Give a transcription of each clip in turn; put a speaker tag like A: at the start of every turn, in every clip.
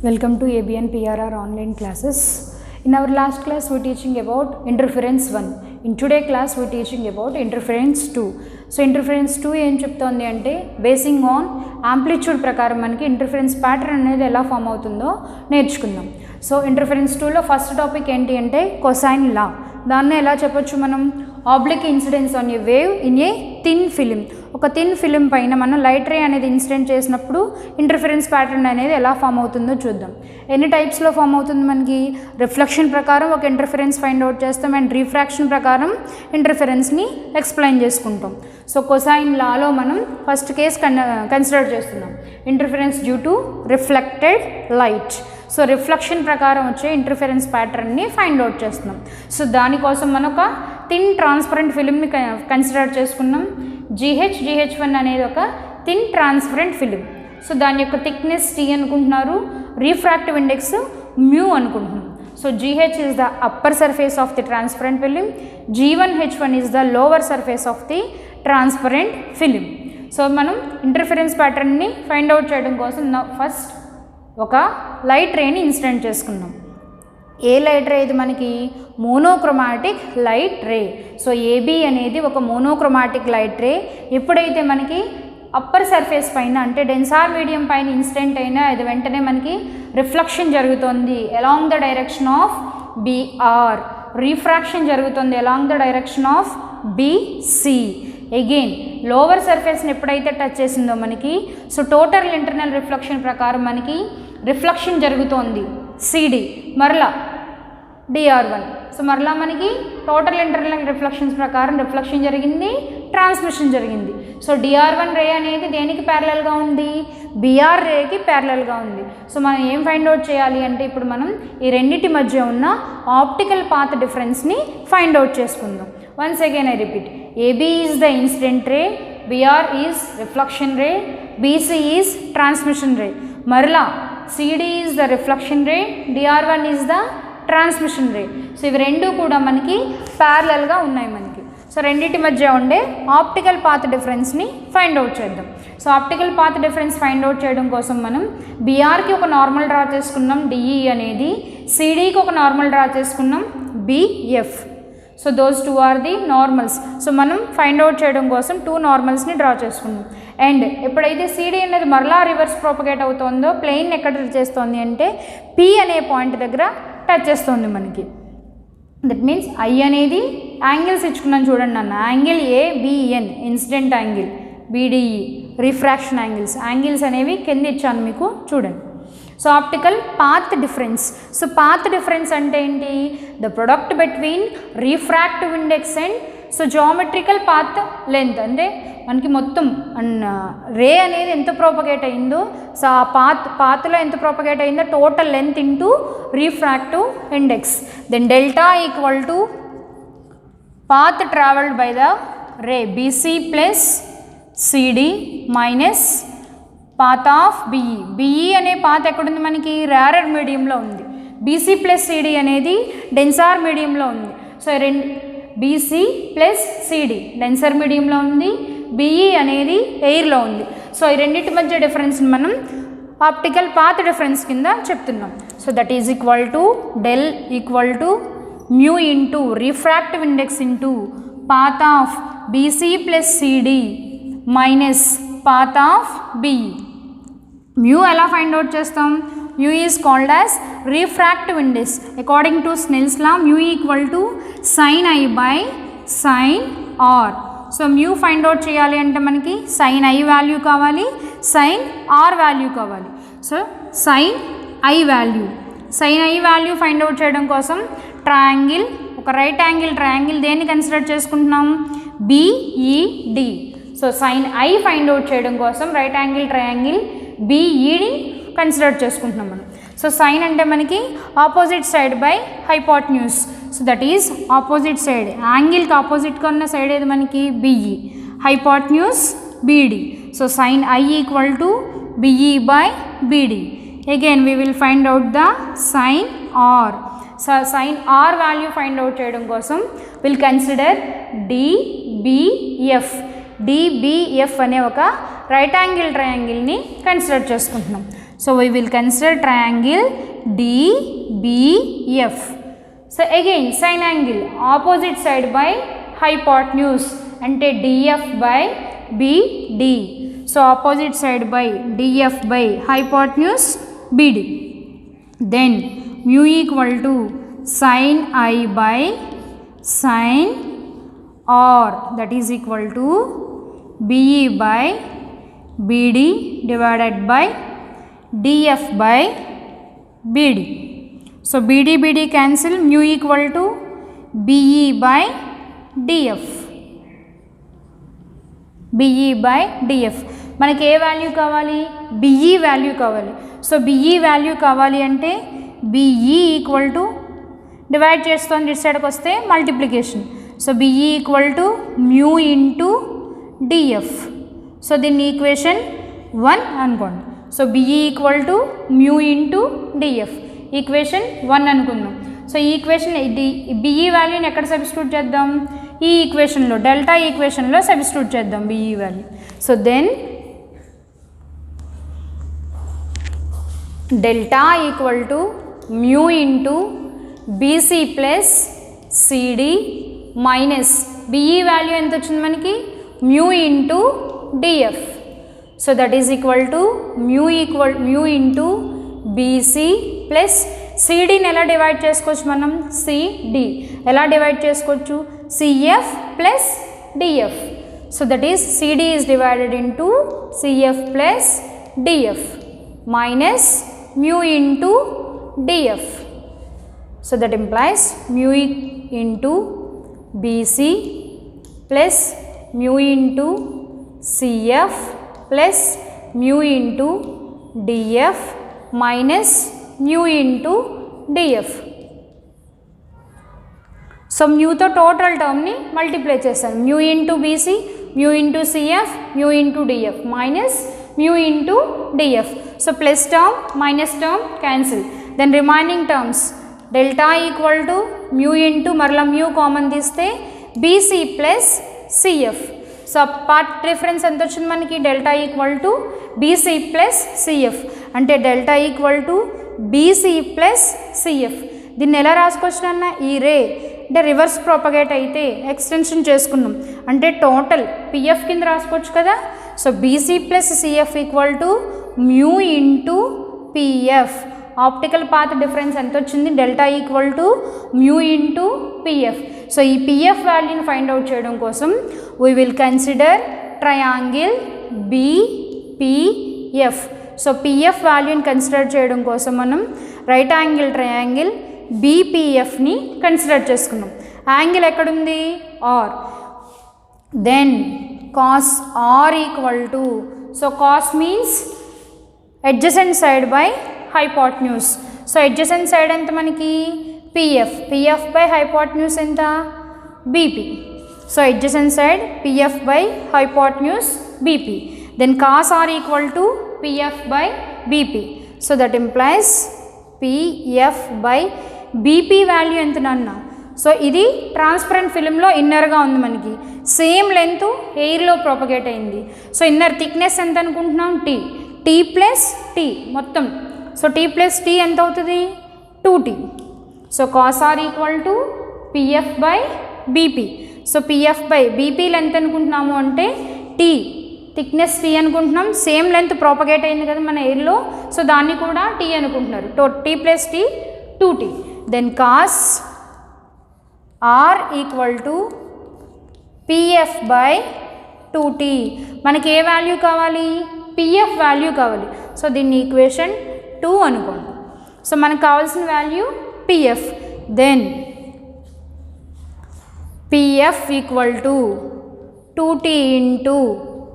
A: Welcome to ABN PRR online classes. In our last class we teaching about interference 1. In today class we teaching about interference 2. So interference 2 ఏం చెప్తోంది అంటే basing on amplitude ప్రకారం మనకి interference pattern అనేది ఎలా form అవుతుందో నేర్చుకుందాం. So interference 2లో ఫస్ట్ టాపిక్ ఏంటి అంటే కొసైన్ లా. దాన్ని ఎలా చెప్పొచ్చు మనం oblique incidence on a wave in a thin film. ఒక థిన్ ఫిలిం పైన మనం లైట్ రే అనేది ఇన్సిడెంట్ చేసినప్పుడు ఇంటర్ఫరెన్స్ ప్యాటర్న్ అనేది ఎలా ఫామ్ అవుతుందో చూద్దాం. ఎన్ని టైప్స్లో ఫామ్ అవుతుంది మనకి రిఫ్లెక్షన్ ప్రకారం ఒక ఇంటర్ఫరెన్స్ ఫైండ్ అవుట్ చేస్తాం అండ్ రిఫ్రాక్షన్ ప్రకారం ఇంటర్ఫరెన్స్ని ఎక్స్ప్లెయిన్ చేసుకుంటాం. సో కొసైన్ లాలో మనం ఫస్ట్ కేస్ కన్సిడర్ చేస్తున్నాం, interference due to reflected light. So reflection ప్రకారం వచ్చే ఇంటర్ఫరెన్స్ ప్యాటర్న్ని ఫైండ్ అవుట్ చేస్తున్నాం. సో దానికోసం మనం ఒక థిన్ ట్రాన్స్పరెంట్ ఫిలింని కన్సిడర్ చేసుకున్నాం. GH1 అనేది ఒక థిన్ ట్రాన్స్పరెంట్ ఫిలిం. సో దాని యొక్క థిక్నెస్ T అనుకుంటున్నారు, రిఫ్రాక్టివ్ ఇండెక్స్ మ్యూ అనుకుంటున్నాం. So GH is the upper surface of the transparent film, G1H1 is the lower surface of the transparent film. So మనం interference ప్యాటర్న్ని find out చేయడం కోసం first ఒక light రేని incident చేసుకున్నాం. ఏ light ray ఇది మనకి monochromatic light ray. So AB అనేది ఒక monochromatic light ray. ఎప్పుడైతే మనకి అప్పర్ సర్ఫేస్ పైన అంటే డెన్సార్ మీడియం పైన ఇన్సిడెంట్ అయినా అది వెంటనే మనకి రిఫ్లెక్షన్ జరుగుతుంది along the direction of BR, refraction జరుగుతుంది along the direction of BC. Again lower సర్ఫేస్ని ఎప్పుడైతే టచ్ చేసిందో మనకి సో టోటల్ ఇంటర్నల్ రిఫ్లెక్షన్ ప్రకారం మనకి రిఫ్లెక్షన్ జరుగుతోంది CD, మరలా DR1. సో మరలా మనకి టోటల్ ఇంటర్నల్ రిఫ్లెక్షన్స్ ప్రకారం రిఫ్లెక్షన్ జరిగింది, ట్రాన్స్మిషన్ జరిగింది. సో DR1 రే అనేది దేనికి ప్యారలల్గా ఉంది, BR రేకి ప్యారలల్గా ఉంది. సో మనం ఏం ఫైండ్ అవుట్ చేయాలి అంటే ఇప్పుడు మనం ఈ రెండింటి మధ్య ఉన్న ఆప్టికల్ పాత్ డిఫరెన్స్ని ఫైండ్ అవుట్ చేసుకుందాం. Once again I repeat, AB is the incident ray, BR is reflection ray, BC is transmission ray. మరలా CD is the reflection ray, DR1 is the transmission ray. So ఇవి రెండు కూడా మనకి ప్యారలల్గా ఉన్నాయి మనకి. సో రెండింటి మధ్య ఉండే ఆప్టికల్ పాత్ డిఫరెన్స్ని ఫైండ్ అవుట్ చేద్దాం. So optical path difference find out చేయడం కోసం మనం BRకి ఒక నార్మల్ డ్రా చేసుకున్నాం DE అనేది, CDకి ఒక నార్మల్ డ్రా చేసుకున్నాం BF. So those two are the normals. So మనం ఫైండ్ అవుట్ చేయడం కోసం టూ నార్మల్స్ని డ్రా చేసుకున్నాం. అండ్ ఎప్పుడైతే CD అనేది మరలా రివర్స్ ప్రాపగేట్ అవుతుందో ప్లెయిన్ ఎక్కడ టచ్ చేస్తుంది అంటే P అనే పాయింట్ దగ్గర టచ్ చేస్తుంది మనకి. దట్ మీన్స్ I అనేది యాంగిల్స్ ఇచ్చుకున్నాను చూడండి అన్న, angle ABN incident angle, BDE refraction angles అనేవి కింద ఇచ్చాను మీకు చూడండి. So optical path difference. So path difference అంటే ఏంటి, the product between refractive index and so geometrical path length. అంటే మనకి మొత్తం రే అనేది ఎంత ప్రాపగేట్ అయిందో సో ఆ పాత్లో ఎంత ప్రాపగేట్ అయిందో total length into refractive index. Then delta equal to path travelled by the ray BC plus CD minus path of BE అనే పాత్ ఎక్కడుంది మనకి రేరర్ మీడియంలో ఉంది, BC ప్లస్ CD అనేది డెన్సార్ మీడియంలో ఉంది. So BC plus CD denser మీడియంలో ఉంది, BE అనేది ఎయిర్లో ఉంది. సో ఈ రెండింటి మధ్య డిఫరెన్స్ని మనం ఆప్టికల్ పాత్ డిఫరెన్స్ కింద చెప్తున్నాం. So that is equal to del equal to mu into refractive index into path of BC plus CD minus path of BE. Mu ఎలా ఫైండ్ అవుట్ చేస్తాం, mu is called as refractive index. According to Snell's law mu equal to sin I by sin R. So mu find out చేయాలి అంటే మనకి sin I value కావాలి, sin R value కావాలి. So sin I value find out చేయడం కోసం triangle, ఒక right angle triangle దేన్ని consider చేసుకుంటున్నాం BED. So sin I find out చేయడం కోసం రైట్ యాంగిల్ ట్రయాంగిల్ BEని కన్సిడర్ చేసుకుంటున్నాం మనం. సో సైన్ అంటే మనకి opposite side by hypotenuse. So that is opposite side, యాంగిల్కి ఆపోజిట్గా ఉన్న సైడ్ ఏది మనకి BE, hypotenuse BD. So sin I equal to BE by BD. Again we will find out the sin R. So sin R value find out చేయడం కోసం will consider DBF. DBF అనే ఒక right angle ట్రయాంగిల్ని consider చేసుకుంటున్నాం. So we will consider triangle DBF. So again sine angle opposite side by hypotenuse ante DF by BD. So opposite side by DF by hypotenuse BD. Then mu equal to sin I by sin R, that is equal to BE by BD divided by DF by BD. So BD cancel, mu equal to BE by DF. BE by DF. మనకి ఏ value కావాలి? BE value కావాలి. So BE value కావాలి అంటే BE equal to divide చేస్తుంది ఇటు సైడ్కి వస్తే multiplication. So BE equal to mu into DF. So దీన్ని ఈక్వేషన్ 1 అనుకోండి. So BE equal to mu into DF equation 1 అనుకుందాం. సో ఈ ఈక్వేషన్ BE వాల్యూని ఎక్కడ సబ్స్టిట్యూట్ చేద్దాం? ఈ ఈక్వేషన్లో డెల్టా ఈక్వేషన్లో సబ్స్టిట్యూట్ చేద్దాం BE value. So then delta equal to mu into BC plus CD minus BE value ఎంత వచ్చింది మనకి? Mu into DF. So that is equal to mu into BC plus CDని ఎలా డివైడ్ చేసుకోవచ్చు మనం? CD ఎలా డివైడ్ చేసుకోవచ్చు? CF plus DF. So that is CD is divided into CF plus DF minus mu into DF. So that implies mu into BC plus mu into CF plus mu into DF minus mu into DF. So mu తో total టర్మ్ని multiply చేస్తాను. mu into BC, mu into CF, mu into DF minus mu into DF. So plus term minus term cancel. Then remaining terms delta equal to mu into మరలా mu common తీస్తే BC plus CF. So part difference ఎంత వచ్చింది మనకి? Delta equal to BC plus CF అంటే delta equal to BC plus CF. దీన్ని ఎలా రాసుకోవచ్చునన్న? ఈ రే అంటే రివర్స్ ప్రాపగేట్ అయితే ఎక్స్టెన్షన్ చేసుకున్నాం అంటే టోటల్ PF కింద రాసుకోవచ్చు కదా. So BC plus CF equal to mu into PF. Optical path difference ఎంత వచ్చింది? Delta equal to mu into PF. సో ఈ PF వాల్యూని ఫైండ్ అవుట్ చేయడం కోసం we will consider triangle BPF. So PF వాల్యూని కన్సిడర్ చేయడం కోసం మనం రైట్ యాంగిల్ ట్రయాంగిల్ BPFని కన్సిడర్ చేసుకున్నాం. యాంగిల్ ఎక్కడుంది? R. Then cos R equal to, so cos means adjacent side by hypotenuse. So adjacent side ఎంత మనకి? PF by hypotenuse ఎంత? BP. So adjacent side PF by hypotenuse BP. Then cos R equal to PF by BP. So that implies PF by BP value ఎంత నాన్న? So ఇది transparent ఫిలింలో ఇన్నర్గా ఉంది మనకి. Same length ఎయిర్లో propagate అయింది. So inner thickness ఎంత అనుకుంటున్నాం? T plus T మొత్తం. సో T ప్లస్ T ఎంత అవుతుంది? 2T. So cos R equal to PF by BP. So PF by BP length అనుకుంటున్నాము అంటే T థిక్నెస్ T అనుకుంటున్నాం. సేమ్ లెంత్ ప్రాపగేట్ అయింది కదా మన ఎయిర్లో, సో దాన్ని కూడా T అనుకుంటున్నారు. T plus T 2T. Then cos R equal to PF by 2T. మనకి ఏ వాల్యూ కావాలి? PF వాల్యూ కావాలి. సో దీన్ని ఈక్వేషన్ 2 అనుకోండి. సో మనకు కావాల్సిన value PF. Then PF equal to 2T into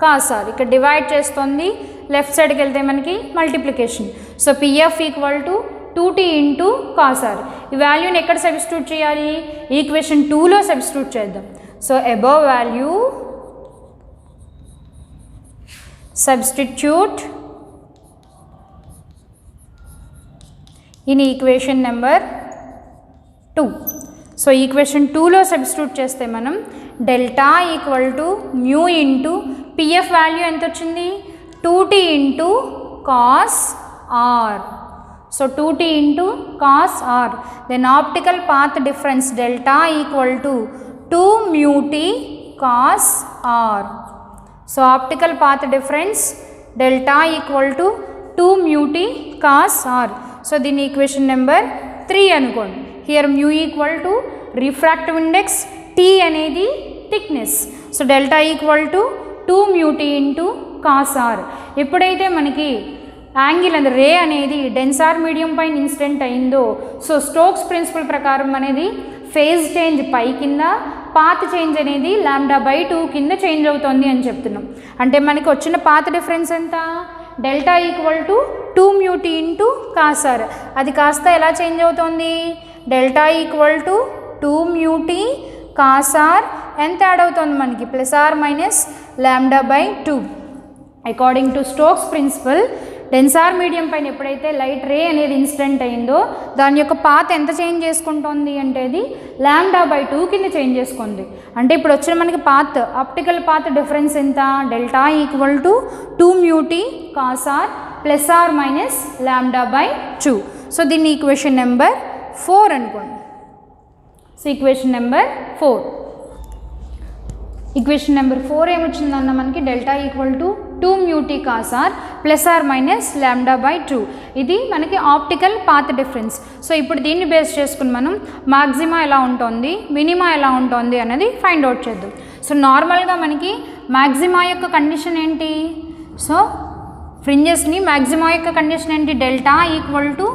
A: cos R. ఇక్కడ డివైడ్ చేస్తుంది, లెఫ్ట్ సైడ్కి వెళ్తే మనకి multiplication. So PF equal to 2T into cos R. ఈ వాల్యూని ఎక్కడ సబ్స్టిట్యూట్ చేయాలి? ఈక్వేషన్ 2లో సబ్స్టిట్యూట్ చేద్దాం. So above value substitute in equation number 2. So equation 2లో సబ్స్టిట్యూట్ చేస్తే మనం delta equal to mu into PF value ఎంత వచ్చింది? 2T into cos r. So 2t into cos r. Then optical path difference delta equal to 2 mu t cos r. So optical path difference delta equal to 2 mu t cos r. So దీని equation number 3 అనుకోండి. Here mu equal to refractive index, t అనేది thickness. So delta equal to 2 mu t into cos r. ఎప్పుడైతే మనకి angle అంటే రే అనేది డెన్సార్ medium పైన incident అయిందో, so Stokes principal ప్రకారం అనేది ఫేజ్ చేంజ్ పై కింద, పాత్ చేంజ్ అనేది λ/2 కింద చేంజ్ అవుతుంది అని చెప్తున్నాం. అంటే మనకి వచ్చిన పాత్ డిఫరెన్స్ ఎంత, delta equal to 2 mu t into cos R. అది కాస్త ఎలా చేంజ్ అవుతుంది, delta equal to 2 mu t cos R ఎంత యాడ్ అవుతుంది మనకి, ±λ/2. According to Stokes principle denser medium పైన ఎప్పుడైతే లైట్ రే అనేది ఇన్సిడెంట్ అయిందో దాని యొక్క పాత్ ఎంత చేంజ్ చేసుకుంటుంది అంటే అది λ/2 కింద చేంజ్ చేసుకుంది. అంటే ఇప్పుడు వచ్చిన మనకి పాత్, ఆప్టికల్ పాత్ డిఫరెన్స్ ఎంత, delta equal to 2 mu t cos r ±λ/2. So దీన్ని ఈక్వేషన్ నెంబర్ 4 అనుకోండి. So equation number 4, equation number 4 ఏమొచ్చిందన్న మనకి delta equal to 2 mu t cos r ±λ/2. ఇది మనకి ఆప్టికల్ పాత్ డిఫరెన్స్. సో ఇప్పుడు దీన్ని బేస్ చేసుకుని మనం మాక్సిమా ఎలా ఉంటుంది, మినిమా ఎలా ఉంటుంది అనేది ఫైండ్ అవుట్ చేద్దాం. సో నార్మల్గా మనకి మాక్సిమా యొక్క కండిషన్ ఏంటి, సో ఫ్రింజెస్ని మాక్సిమా యొక్క కండిషన్ ఏంటి, delta equal to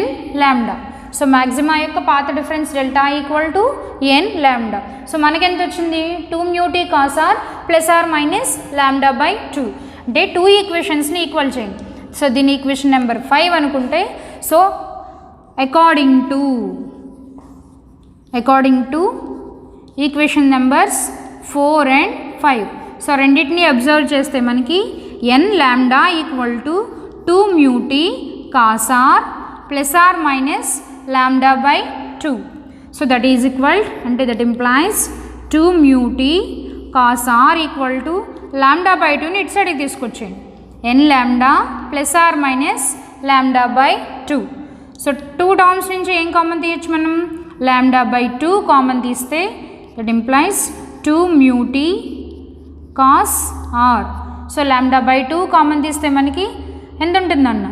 A: n lambda. So maxima యొక్క path difference delta equal to n lambda. So మనకి ఎంత వచ్చింది, 2 mu t cos r ±λ/2. అంటే 2 ఈక్వేషన్స్ని ఈక్వల్ చేయండి. సో దీని ఈక్వేషన్ నెంబర్ 5 అనుకుంటే, so according to equation numbers 4 and 5. So రెండింటిని అబ్జర్వ్ చేస్తే మనకి n lambda equal to 2 mu t cos r ±λ/2. So that is equal, అంటే that implies 2 mu t cos r equal to λ/2ని ఇటు సైడ్కి తీసుకొచ్చేయండి, n లాంబ్డా ±λ/2. సో 2 టర్మ్స్ నుంచి ఏం కామన్ తీయచ్చు మనం, λ/2 కామన్ తీస్తే that implies 2 mu t cos r. So λ/2 common తీస్తే మనకి ఎంత ఉంటుందన్న,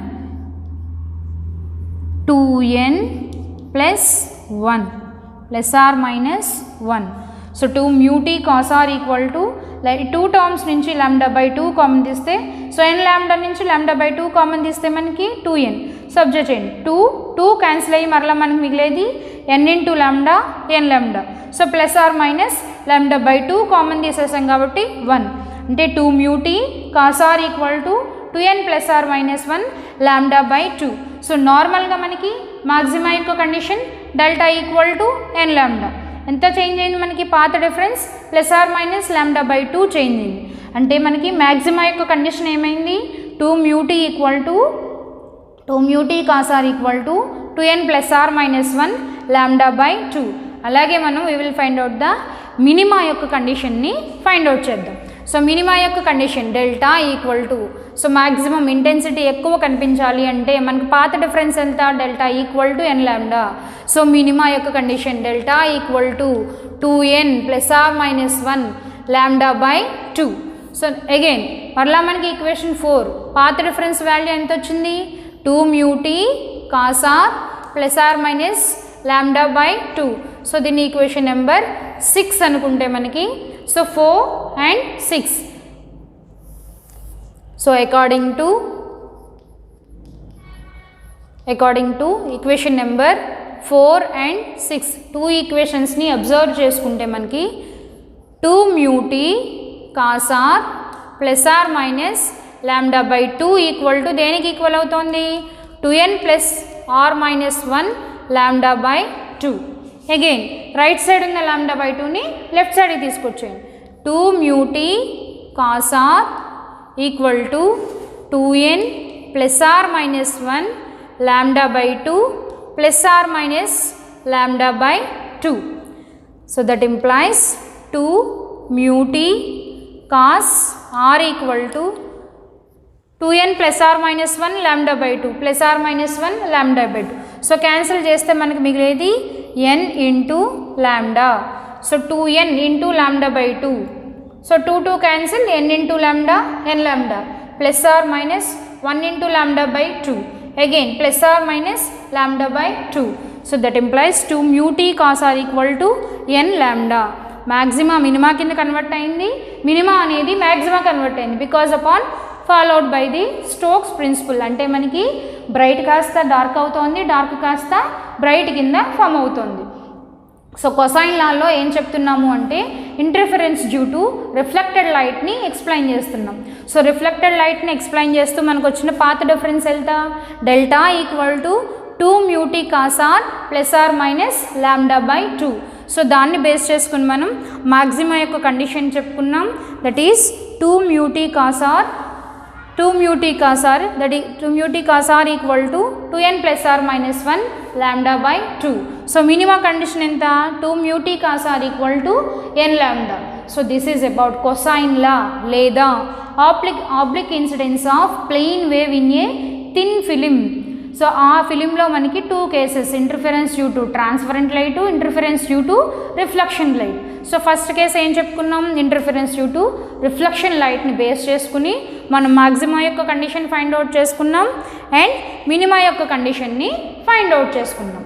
A: 2n + 1 ±1. So 2 mu t cos r equal to 2 terms నుంచి λ/2 కామన్ తీస్తే, సో n లాంబ్డా నుంచి λ/2 కామన్ తీస్తే మనకి 2n. సబ్జెక్ట్ చేయండి, 2 క్యాన్సిల్ అయ్యి మరలా మనకి మిగిలేది n into lambda, n lambda. So +/- common తీసేసాం కాబట్టి 1. అంటే 2 mu t cos r equal to 2n +/- 1 λ/2. So నార్మల్గా మనకి మాక్సిమా యొక్క condition delta equal to n lambda. ఎంత చేంజ్ అయింది మనకి పాత్ డిఫరెన్స్, ±λ/2 చేంజ్ అయింది. అంటే మనకి మ్యాక్సిమా యొక్క కండిషన్ ఏమైంది, 2 mu t cos r equal to 2n +/- 1 λ/2. అలాగే మనం we will find out the minima యొక్క కండిషన్ని ఫైండ్ అవుట్ చేద్దాం. సో మినిమా యొక్క condition delta equal to, so maximum intensity ఎక్కువ కనిపించాలి అంటే మనకి పాత డిఫరెన్స్ ఎంత, delta equal to n lambda. So minima యొక్క condition delta equal to 2n ±1 λ/2. So again మరలా మనకి ఈక్వేషన్ 4 పాత డిఫరెన్స్ వాల్యూ ఎంత వచ్చింది, 2 mu t cos r ±λ/2. So దీన్ని ఈక్వేషన్ నెంబర్ 6 అనుకుంటే మనకి, so 4 and 6. So according to equation number 4 and 6 2 ఈక్వేషన్స్ని అబ్జర్వ్ చేసుకుంటే మనకి 2 mu t cos r ±λ/2 equal to దేనికి ఈక్వల్ అవుతుంది, 2n +r-1 λ/2. Again right side ఉన్న λ/2ని లెఫ్ట్ సైడ్కి తీసుకొచ్చేయండి, 2 mu t cos r equal to 2n +r-1 λ/2 +r-λ/2. So that implies 2 mu t cos r equal to 2n plus are minus 1 lambda by 2 plus are minus 1 lambda by 2. So cancel చేస్తే మనకి మిగిలేది n into lambda. So 2n into lambda by 2. So 2 cancel, n into lambda n lambda plus are minus 1 into lambda by 2. Again plus are minus lambda by 2. So that implies 2 mu t cos r equal to n lambda. Maxima minima కింద convert అయింది, minima అనేది maxima convert అయింది because upon followed by the Stokes principle. అంటే మనకి bright కాస్త dark అవుతోంది, dark కాస్త bright కింద ఫామ్ అవుతుంది. సో కొసైన్ లాలో ఏం చెప్తున్నాము అంటే ఇంటర్ఫరెన్స్ డ్యూ టు రిఫ్లెక్టెడ్ లైట్ని ఎక్స్ప్లెయిన్ చేస్తున్నాం. సో రిఫ్లెక్టెడ్ లైట్ని ఎక్స్ప్లెయిన్ చేస్తూ మనకు వచ్చిన పాత్ డిఫరెన్స్ ఎంత, delta equal to 2 mu t cos r plus are minus lambda by 2. So దాన్ని బేస్ చేసుకుని మనం మాక్సిమా యొక్క కండిషన్ చెప్పుకున్నాం, that is 2 mu t cos r that is 2 mu t cos r equal to 2n plus r minus 1 lambda by 2. So minima condition enta 2 mu t cos r equal to n lambda. So this is about cosine law లేదా oblique incidence of plane wave in a thin film. So ఆ ఫిలింలో మనకి 2 cases, interference due to transparent light, interference due to reflection light. So first case ఏం చెప్పుకున్నాం, interference due to reflection లైట్ని base చేసుకుని మనం maxima యొక్క కండిషన్ ఫైండ్ అవుట్ చేసుకున్నాం అండ్ మినిమా యొక్క కండిషన్ని ఫైండ్ అవుట్ చేసుకున్నాం.